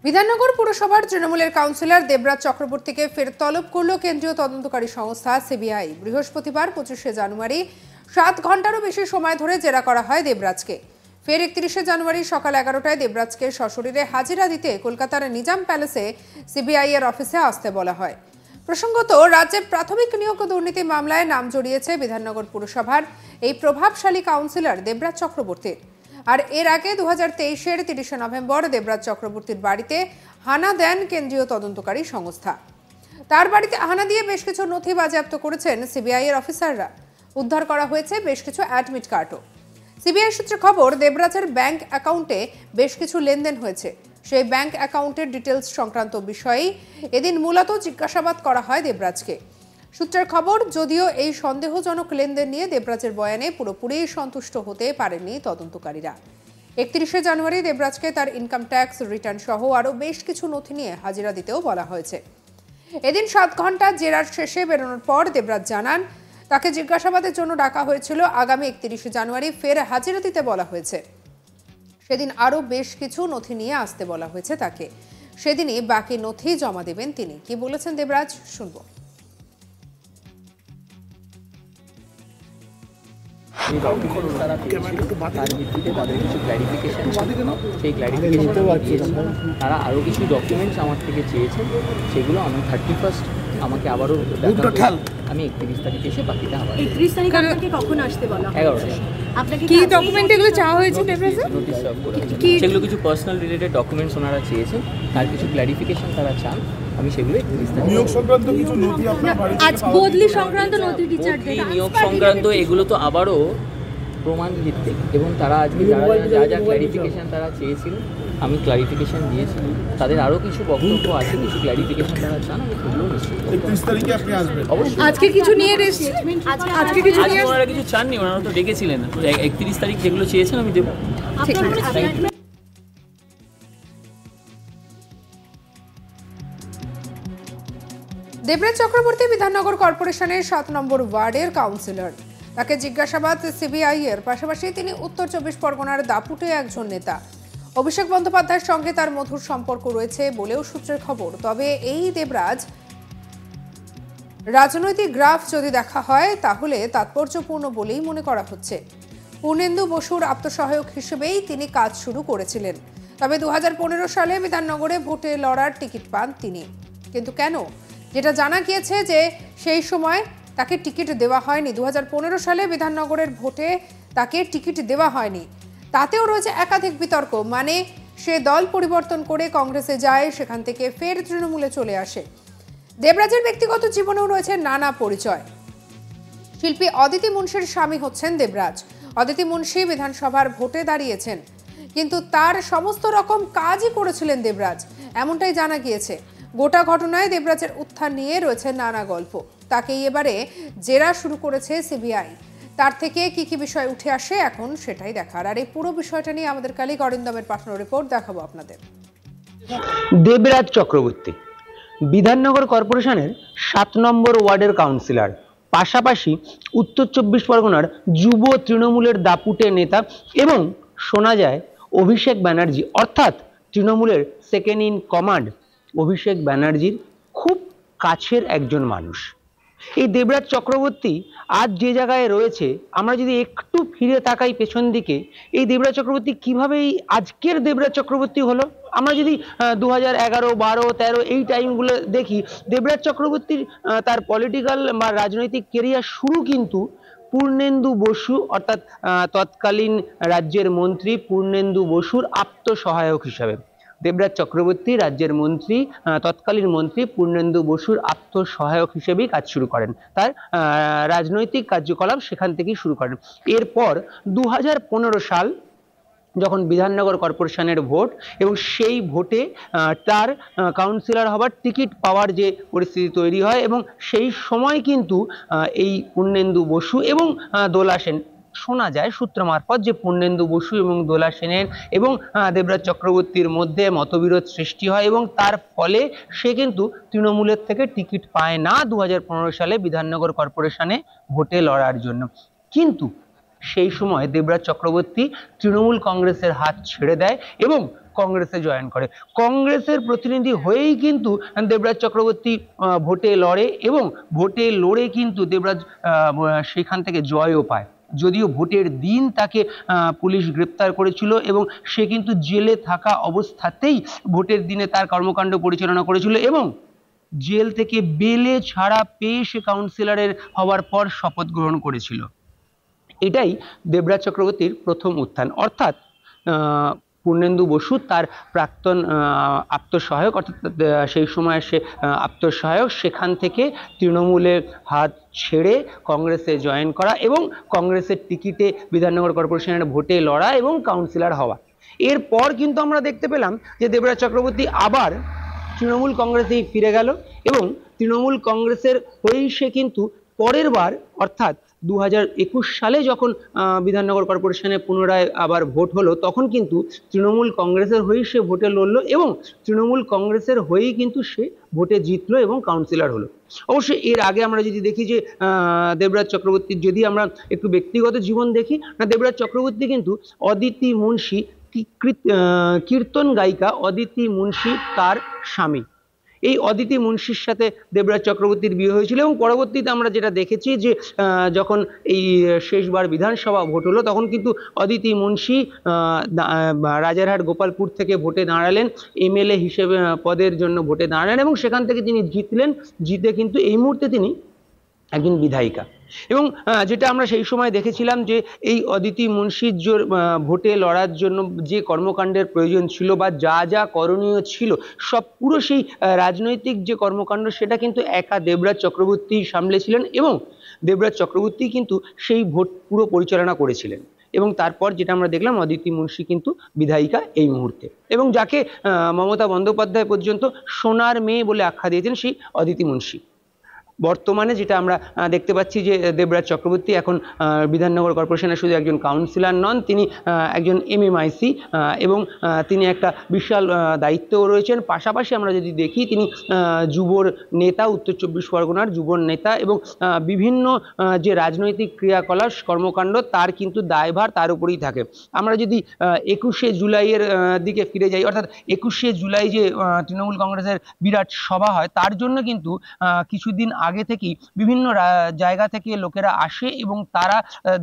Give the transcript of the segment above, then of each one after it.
বিধাননগর পুরসভার তৃণমূলের কাউন্সিলর দেবরাজ চক্রবর্তীকে ফের তলব করল কেন্দ্রীয় তদন্তকারী সংস্থা সিবিআই। বৃহস্পতিবার 25শে জানুয়ারি 7 ঘন্টারও বেশি সময় ধরে জেরা করা হয় দেবরাজকে। ফের 31শে জানুয়ারি সকাল 11টায় দেবরাজকে সশরীরে হাজিরা দিতে কলকাতার নিজাম প্যালেসে সিবিআই এর অফিসে আসতে বলা হয়। প্রসঙ্গত, রাজ্যের প্রাথমিক নিয়োগ দুর্নীতি মামলায় নাম জড়িয়েছে বিধাননগর পুরসভার এই প্রভাবশালী কাউন্সিলর দেবরাজ চক্রবর্তীর। আর এর আগে 2023-এর 30শে নভেম্বর দেবরাজ চক্রবর্তীর বাড়িতে হানা দেন কেন্দ্রীয় তদন্তকারী সংস্থা। তার বাড়িতে হানা দিয়ে বেশ কিছু নথি বাজেয়াপ্ত করেছেন সিবিআই এর অফিসাররা। উদ্ধার করা হয়েছে বেশ কিছু অ্যাডমিট কার্ডও। সিবিআই সূত্রে খবর, দেবরাজের ব্যাংক অ্যাকাউন্টে বেশ কিছু লেনদেন হয়েছে। সেই ব্যাংক অ্যাকাউন্টের ডিটেলস সংক্রান্ত বিষয়েই এদিন মূলত জিজ্ঞাসাবাদ করা হয় দেবরাজকে। সূত্রের খবর, যদিও এই সন্দেহজনক লেনদেন নিয়ে দেবরাজের বয়ানে পুরোপুরি সন্তুষ্ট হতে পারেননি তদন্তকারীরা। 31শে জানুয়ারি দেবরাজকে তার ইনকাম ট্যাক্স রিটার্ন সহ আরও বেশ কিছু নথি নিয়ে হাজিরা দিতেও বলা হয়েছে। এদিন 7 ঘন্টা জেরার শেষে বেরোনোর পর দেবরাজ জানান, তাকে জিজ্ঞাসাবাদের জন্য ডাকা হয়েছিল। আগামী 31শে জানুয়ারি ফের হাজিরা দিতে বলা হয়েছে। সেদিন আরও বেশ কিছু নথি নিয়ে আসতে বলা হয়েছে তাকে। সেদিনই বাকি নথি জমা দেবেন তিনি। কি বলেছেন দেবরাজ, শুনবো। তারা আরও কিছু ডকুমেন্টস আমার থেকে চেয়েছেন, সেগুলো আমি 31st আমাকে আবারও আমি 31 তারিখে এসে বাকিটা আবার 31 তারিখ আপনাকে কখন আসতে বলা? 11টা। আপনাকে কি ডকুমেন্ট এগুলো চাওয়া হয়েছে দেবরাজ? নোটিশ সার্ভ করা হয়েছে। সেগুলো কিছু পার্সোনাল রিলেটেড ডকুমেন্টস ওনারা চেয়েছেন, তার কিছু ক্ল্যারিফিকেশন তারা চান। আমি সেগুলো 31 তারিখ নিয়োগ সংক্রান্ত কিছু নথি আপনার বাড়িতে আজ বদলি সংক্রান্ত নথি টিচার নিয়োগ সংক্রান্ত এগুলো তো আবারও প্রমাণ ভিত্তিক, এবং তারা আজকে যা যা ক্ল্যারিফিকেশন তারা চেয়েছিল আমি ক্ল্যারিফিকেশন দিয়েছি। তাদের আরও কিছু বক্তব্য আছে, কিছু ক্ল্যারিফিকেশন তারা চান, আমি সেগুলো নিশ্চিত। 31 তারিখে আপনি আসবেন? অবশ্যই। আজকে কিছু নিয়ে এসেছি, আজকে কিছু নিয়ে ওনারা কিছু চাননি, ওনারা তো ডেকেছিলেন। 31 তারিখ যেগুলো চেয়েছেন আমি দেবো। দেবরাজ চক্রবর্তী বিধাননগর কর্পোরেশনের 7 নম্বর ওয়ার্ডের কাউন্সিলর। তাকে জিজ্ঞাসাবাদ সিবিআই এর। পাশাপাশি তিনি উত্তর 24 পরগনার দাপুটে একজন নেতা। অভিষেক বন্দ্যোপাধ্যায়ের সঙ্গে তার মধুর সম্পর্ক রয়েছে বলেও সূত্রের খবর। তবে এই দেবরাজ রাজনৈতিক গ্রাফ যদি দেখা হয় তাহলে তাৎপর্যপূর্ণ বলেই মনে করা হচ্ছে। পূর্ণেন্দু বসুর আত্মসহায়ক হিসেবেই তিনি কাজ শুরু করেছিলেন। তবে 2015 সালে বিধাননগরে ভোটে লড়ার টিকিট পান তিনি। কিন্তু কেন? যেটা জানা গিয়েছে যে সেই সময় তাকে টিকিট দেওয়া হয়নি। 2015 সালে বিধাননগরের ভোটে তাকে টিকিট দেওয়া হয়নি। তাতেও রয়েছে একাধিক বিতর্ক। মানে সে দল পরিবর্তন করে কংগ্রেসে যায়, সেখান থেকে ফের তৃণমূলে চলে আসে। দেবরাজের ব্যক্তিগত জীবনেও রয়েছে নানা পরিচয়। শিল্পী অদিতি মুন্সির স্বামী হচ্ছেন দেবরাজ। অদিতি মুন্সি বিধানসভার ভোটে দাঁড়িয়েছেন, কিন্তু তার সমস্ত রকম কাজই করেছিলেন দেবরাজ, এমনটাই জানা গিয়েছে। গোটা ঘটনায় দেবরাজের উত্থান নিয়ে রয়েছে নানা গল্প। তাকেই এবারে জেরা শুরু করেছে সিবিআই। তার থেকে কি কি বিষয় উঠে আসে এখন সেটাই দেখার। আর এই পুরো বিষয়টা নিয়ে আমাদের কালিগ অরিন্দমের পাঠানো রিপোর্ট দেখাবো আপনাদের। দেবরাজ চক্রবর্তী বিধাননগর কর্পোরেশনের 7 নম্বর ওয়ার্ডের কাউন্সিলর, পাশাপাশি উত্তর 24 পরগনার যুব তৃণমূলের দাপুটে নেতা, এবং শোনা যায় অভিষেক ব্যানার্জি অর্থাৎ তৃণমূলের সেকেন্ড ইন কমান্ড অভিষেক ব্যানার্জির খুব কাছের একজন মানুষ। এই দেবরাজ চক্রবর্তী আজ যে জায়গায় রয়েছে, আমরা যদি একটু ফিরে তাকাই পেছন দিকে, এই দেবরাজ চক্রবর্তী কিভাবে এই আজকের দেবরাজ চক্রবর্তী হলো। আমরা যদি 2011, 12, 13 এই টাইমগুলো দেখি, দেবরাজ চক্রবর্তীর তার পলিটিক্যাল বা রাজনৈতিক কেরিয়ার শুরু কিন্তু পূর্ণেন্দু বসু অর্থাৎ তৎকালীন রাজ্যের মন্ত্রী পূর্ণেন্দু বসুর আত্মসহায়ক হিসাবে। দেবরাজ চক্রবর্তী রাজ্যের মন্ত্রী, তৎকালীন মন্ত্রী পূর্ণেন্দু বসুর আত্মসহায়ক হিসেবেই কাজ শুরু করেন। তার রাজনৈতিক কার্যকলাপ সেখান থেকেই শুরু করেন। এরপর 2015 সাল যখন বিধাননগর কর্পোরেশনের ভোট, এবং সেই ভোটে তার কাউন্সিলর হবার টিকিট পাওয়ার যে পরিস্থিতি তৈরি হয়, এবং সেই সময় কিন্তু এই পূর্ণেন্দু বসু এবং দোলা সেন, শোনা যায় সূত্র মারফত যে পূর্ণেন্দু বসু এবং দোলা সেনের এবং দেবরাজ চক্রবর্তীর মধ্যে মতবিরোধ সৃষ্টি হয়, এবং তার ফলে সে কিন্তু তৃণমূলের থেকে টিকিট পায় না 2015 সালে বিধাননগর কর্পোরেশনে ভোটে লড়ার জন্য। কিন্তু সেই সময় দেবরাজ চক্রবর্তী তৃণমূল কংগ্রেসের হাত ছেড়ে দেয় এবং কংগ্রেসে জয়েন করে। কংগ্রেসের প্রতিনিধি হয়েই কিন্তু দেবরাজ চক্রবর্তী ভোটে লড়ে এবং ভোটে লড়ে কিন্তু দেবরাজ সেখান থেকে জয়ও পায়। যদিও ভোটের দিন তাকে পুলিশ গ্রেপ্তার করেছিল এবং সে কিন্তু জেলে থাকা অবস্থাতেই ভোটের দিনে তার কর্মকাণ্ড পরিচালনা করেছিল এবং জেল থেকে বেলে ছাড়া পেয়ে সে কাউন্সিলরের হওয়ার পর শপথ গ্রহণ করেছিল। এটাই দেবরাজ চক্রবর্তীর প্রথম উত্থান, অর্থাৎ পূর্ণেন্দু বসু তার প্রাক্তন আত্মসহায়ক, অর্থাৎ সেই সময় সে আত্মসহায়ক, সেখান থেকে তৃণমূলের হাত ছেড়ে কংগ্রেসে জয়েন করা এবং কংগ্রেসের টিকিটে বিধাননগর কর্পোরেশনের ভোটে লড়া এবং কাউন্সিলর হওয়া। এরপর কিন্তু আমরা দেখতে পেলাম যে দেবরাজ চক্রবর্তী আবার তৃণমূল কংগ্রেসেই ফিরে গেল এবং তৃণমূল কংগ্রেসের হয়েই সে কিন্তু পরের বার অর্থাৎ 2021 সালে যখন বিধাননগর কর্পোরেশনে পুনরায় আবার ভোট হলো তখন কিন্তু তৃণমূল কংগ্রেসের হয়েই সে ভোটে লড়লো এবং তৃণমূল কংগ্রেসের হয়েই কিন্তু সে ভোটে জিতলো এবং কাউন্সিলর হলো। অবশ্যই এর আগে আমরা যদি দেখি যে দেবরাজ চক্রবর্তীর যদি আমরা একটু ব্যক্তিগত জীবন দেখি, না দেবরাজ চক্রবর্তী কিন্তু অদিতি মুন্সি, কীর্তন গায়িকা অদিতি মুন্সি তার স্বামী। এই অদিতি মুন্সির সাথে দেবরাজ চক্রবর্তীর বিয়ে হয়েছিল এবং পরবর্তীতে আমরা যেটা দেখেছি যে যখন এই শেষবার বিধানসভা ভোট হলো তখন কিন্তু অদিতি মুন্সি রাজারহাট গোপালপুর থেকে ভোটে দাঁড়ালেন, এমএলএ হিসেবে পদের জন্য ভোটে দাঁড়ালেন এবং সেখান থেকে তিনি জিতলেন। জিতে কিন্তু এই মুহূর্তে তিনি একজন বিধায়িকা। এবং যেটা আমরা সেই সময় দেখেছিলাম যে এই অদিতি মুন্সির ভোটে লড়ার জন্য যে কর্মকাণ্ডের প্রয়োজন ছিল বা যা যা করণীয় ছিল সব পুরো সেই রাজনৈতিক যে কর্মকাণ্ড সেটা কিন্তু একা দেবরাজ চক্রবর্তী সামলেছিলেন এবং দেবরাজ চক্রবর্তী কিন্তু সেই ভোট পুরো পরিচালনা করেছিলেন। এবং তারপর যেটা আমরা দেখলাম অদিতি মুন্সি কিন্তু বিধায়িকা এই মুহূর্তে, এবং যাকে মমতা বন্দ্যোপাধ্যায় পর্যন্ত সোনার মেয়ে বলে আখ্যা দিয়েছেন সেই অদিতি মুন্সি। বর্তমানে যেটা আমরা দেখতে পাচ্ছি যে দেবরাজ চক্রবর্তী এখন বিধাননগর কর্পোরেশনের শুধু একজন কাউন্সিলর নন, তিনি একজন এমএমআইসি এবং তিনি একটা বিশাল দায়িত্বও রয়েছেন। পাশাপাশি আমরা যদি দেখি তিনি যুবর নেতা, উত্তর 24 পরগনার যুবর নেতা এবং বিভিন্ন যে রাজনৈতিক ক্রিয়াকলাপ কর্মকাণ্ড তার কিন্তু দায়ভার তার উপরেই থাকে। আমরা যদি 21শে জুলাইয়ের দিকে ফিরে যাই, অর্থাৎ 21শে জুলাই যে তৃণমূল কংগ্রেসের বিরাট সভা হয় তার জন্য কিন্তু কিছুদিন আগে থেকেই বিভিন্ন জায়গা থেকে লোকেরা আসে এবং তারা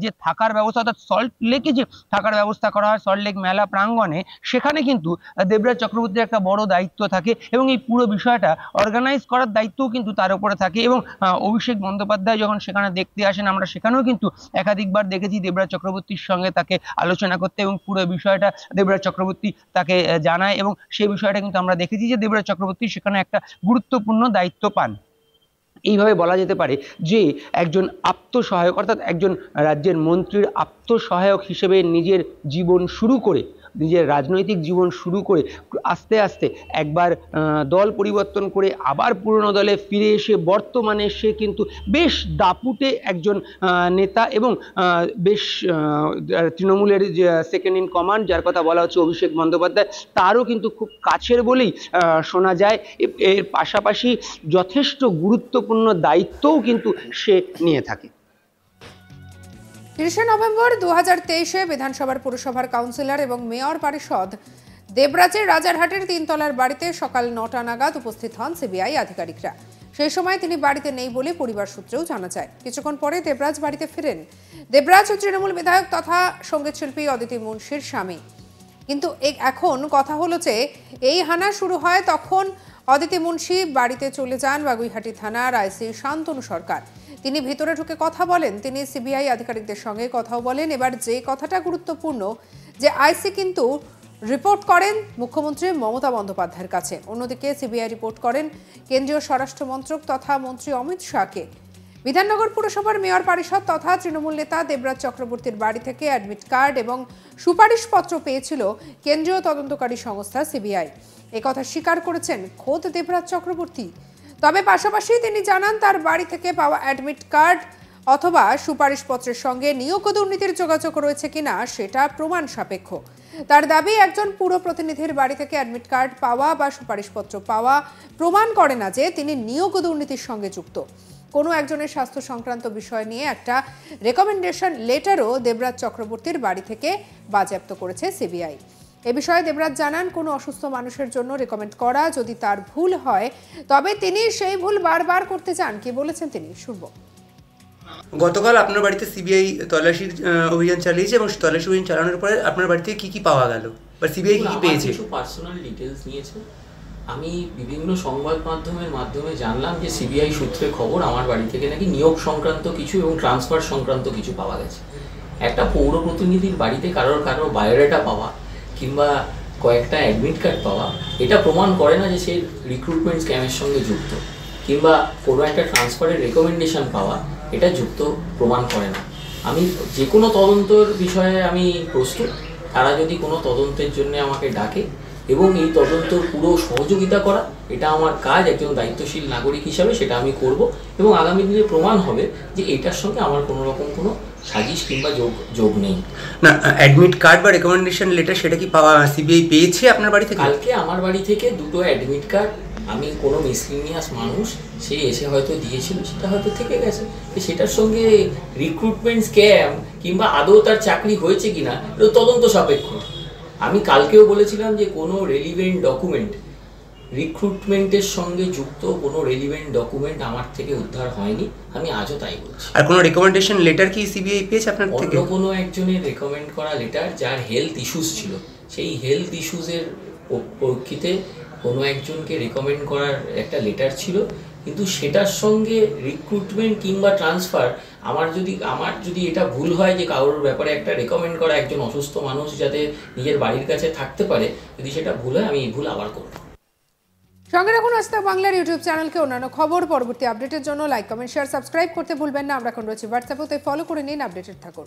যে থাকার ব্যবস্থা, অর্থাৎ সল্ট লেকে যে থাকার ব্যবস্থা করা হয় সল্ট লেক মেলা প্রাঙ্গণে, সেখানে কিন্তু দেবরাজ চক্রবর্তীর একটা বড় দায়িত্ব থাকে এবং এই পুরো বিষয়টা অর্গানাইজ করার দায়িত্বও কিন্তু তার উপরে থাকে। এবং অভিষেক বন্দ্যোপাধ্যায় যখন সেখানে দেখতে আসেন আমরা সেখানেও কিন্তু একাধিকবার দেখেছি দেবরাজ চক্রবর্তীর সঙ্গে তাকে আলোচনা করতে এবং পুরো বিষয়টা দেবরাজ চক্রবর্তী তাকে জানায় এবং সেই বিষয়টা কিন্তু আমরা দেখেছি যে দেবরাজ চক্রবর্তী সেখানে একটা গুরুত্বপূর্ণ দায়িত্ব পান। এইভাবে বলা যেতে পারে যে একজন আত্মসহায়ক, অর্থাৎ একজন রাজ্যের মন্ত্রীর আত্মসহায়ক হিসেবে নিজের জীবন শুরু করে, নিজের রাজনৈতিক জীবন শুরু করে আস্তে আস্তে একবার দল পরিবর্তন করে আবার পুরনো দলে ফিরে এসে বর্তমানে সে কিন্তু বেশ দাপুটে একজন নেতা এবং বেশ তৃণমূলের যে সেকেন্ড ইন কমান্ড যার কথা বলা হচ্ছে অভিষেক বন্দ্যোপাধ্যায়, তারও কিন্তু খুব কাছের বলেই শোনা যায়। এর পাশাপাশি যথেষ্ট গুরুত্বপূর্ণ দায়িত্বও কিন্তু সে নিয়ে থাকে। 30শে নভেম্বর 2023-এ বিধানসভার পুরসভার কাউন্সিলর এবং মেয়র পরিষদ দেবরাজের রাজারহাটের 3 তলার বাড়িতে সকাল 9টা নাগাদ উপস্থিত হন সিবিআই আধিকারিকরা। সেই সময় তিনি বাড়িতে নেই বলে পরিবার সূত্রেও জানা যায়। কিছুক্ষণ পরে দেবরাজ বাড়িতে ফেরেন। দেবরাজ ও তৃণমূল বিধায়ক তথা সঙ্গীত শিল্পী অদিতি মুন্সির স্বামী। কিন্তু এখন কথা হলো যে এই হানা শুরু হয় তখন অদিতি মুন্সি বাড়িতে চলে যান বাগুইহাটি থানার আইসি শান্তনু সরকার। তিনি ভিতরে ঢুকে কথা বলেন, তিনি সিবিআই আধিকারিকদের সঙ্গে কথাও বলেন। এবার যে কথাটা গুরুত্বপূর্ণ যে আইসি কিন্তু রিপোর্ট করেন মুখ্যমন্ত্রী মমতা বন্দ্যোপাধ্যায়ের কাছে। অন্যদিকে সিবিআই রিপোর্ট করেন কেন্দ্রীয় স্বরাষ্ট্র মন্ত্রক তথা মন্ত্রী অমিত শাহকে। বিধাননগর পুরসভার মেয়র পরিষদ তথা তৃণমূল নেতা দেবরাজ চক্রবর্তীর বাড়ি থেকে অ্যাডমিট কার্ড এবং সুপারিশপত্র পেয়েছিল কেন্দ্রীয় তদন্তকারী সংস্থা সিবিআই। একথা স্বীকার করেছেন খোদ দেবরাজ চক্রবর্তী। তবে পাশাপাশি তিনি জানান তার বাড়ি থেকে পাওয়া অ্যাডমিট কার্ড অথবা সুপারিশপত্রের সঙ্গে নিয়োগ দুর্নীতির যোগাযোগ রয়েছে কিনা সেটা প্রমাণ সাপেক্ষ। তার দাবি একজন পুর প্রতিনিধির বাড়ি থেকে অ্যাডমিট কার্ড পাওয়া বা সুপারিশপত্র পাওয়া প্রমাণ করে না যে তিনি নিয়োগ দুর্নীতির সঙ্গে যুক্ত। কোনো একজনের স্বাস্থ্য সংক্রান্ত বিষয় নিয়ে একটা রেকমেন্ডেশন লেটারও দেবরাজ চক্রবর্তীর বাড়ি থেকে বাজেয়াপ্ত করেছে সিবিআই। এ বিষয়ে দেবরাজ জানান, কোনো অসুস্থ মানুষের জন্য রেকমেন্ড করা যদি তার ভুল হয় তবে তিনি সেই ভুল বারবার করতে চান। কি বলেছেন তিনি, শুনব। গতকাল আপনার বাড়িতে সিবিআই তল্লাশির অভিযান চালিয়েছে এবং তল্লাশি অভিযান চালানোর পরে আপনার বাড়িতে কি পাওয়া গেল বা সিবিআই কি পেয়েছে? কিছু পার্সোনাল ডিটেলস নিয়েছে। আমি বিভিন্ন সংবাদ মাধ্যমে জানলাম যে সিবিআই সূত্রে খবর আমার বাড়ি থেকে নাকি নিয়োগ সংক্রান্ত কিছু এবং ট্রান্সফার সংক্রান্ত কিছু পাওয়া গেছে। একটা পৌর প্রতিনিধির বাড়িতে কারোর বায়োডাটা পাওয়া কিংবা কয়েকটা অ্যাডমিট কার্ড পাওয়া এটা প্রমাণ করে না যে সে রিক্রুটমেন্ট স্ক্যামের সঙ্গে যুক্ত, কিংবা কোনো একটা ট্রান্সফারের রেকমেন্ডেশন পাওয়া এটা যুক্ত প্রমাণ করে না। আমি যে কোনো তদন্তর বিষয়ে আমি প্রস্তুত। তারা যদি কোনো তদন্তের জন্য আমাকে ডাকে এবং এই তদন্তর পুরো সহযোগিতা করা, এটা আমার কাজ একজন দায়িত্বশীল নাগরিক হিসাবে, সেটা আমি করব এবং আগামী দিনে প্রমাণ হবে যে এটার সঙ্গে আমার কোনো রকম কোনো সাজিশ কিংবা যোগ নেই। না, অ্যাডমিট কার্ড বা রেকমেন্ডেশন লেটার সেটা কি পাওয়া সিবিআই পেয়েছে আপনার বাড়ি থেকে? কালকে আমার বাড়ি থেকে দুটো অ্যাডমিট কার্ড, আমি কোনো মিসলিনিয়াস মানুষ সে এসে হয়তো দিয়েছিল, সেটা হয়তো থেকে গেছে। সেটার সঙ্গে রিক্রুটমেন্ট স্ক্যাম কিংবা আদৌ তার চাকরি হয়েছে কিনা এটা তদন্ত সাপেক্ষ। আমি কালকেও বলেছিলাম যে কোনো রেলিভেন্ট ডকুমেন্ট, রিক্রুটমেন্টের সঙ্গে যুক্ত কোনো রেলিভেন্ট ডকুমেন্ট আমার থেকে উদ্ধার হয়নি। আমি আজও তাই বলছি। আর কোনো রেকমেন্ডেশন লেটার কি সিবিআই পেয়েছে আপনার থেকে? অন্য কোনো একজনের রেকমেন্ড করা লেটার যার হেলথ ইস্যুস ছিল, সেই হেলথ ইস্যুসের প্রেক্ষিতে কোনো একজনকে রেকমেন্ড করার একটা লেটার ছিল, কিন্তু সেটার সঙ্গে রিক্রুটমেন্ট কিংবা ট্রান্সফার আমার যদি এটা ভুল হয় যে কারোর ব্যাপারে একটা রেকমেন্ড করা একজন অসুস্থ মানুষ যাতে নিজের বাড়ির কাছে থাকতে পারে, যদি সেটা ভুল হয় আমি এই ভুল আবার করব। সঙ্গে রাখুন আজ তাক বাংলার ইউটিউব চ্যানেলকে। অন্যান্য খবর, পরবর্তী আপডেটের জন্য লাইক, কমেন্ট, শেয়ার, সাবস্ক্রাইব করতে ভুলবেন না। আমরা এখন রয়েছি হোয়াটসঅ্যাপে, তাই ফলো করে নিন, আপডেটেড থাকুন।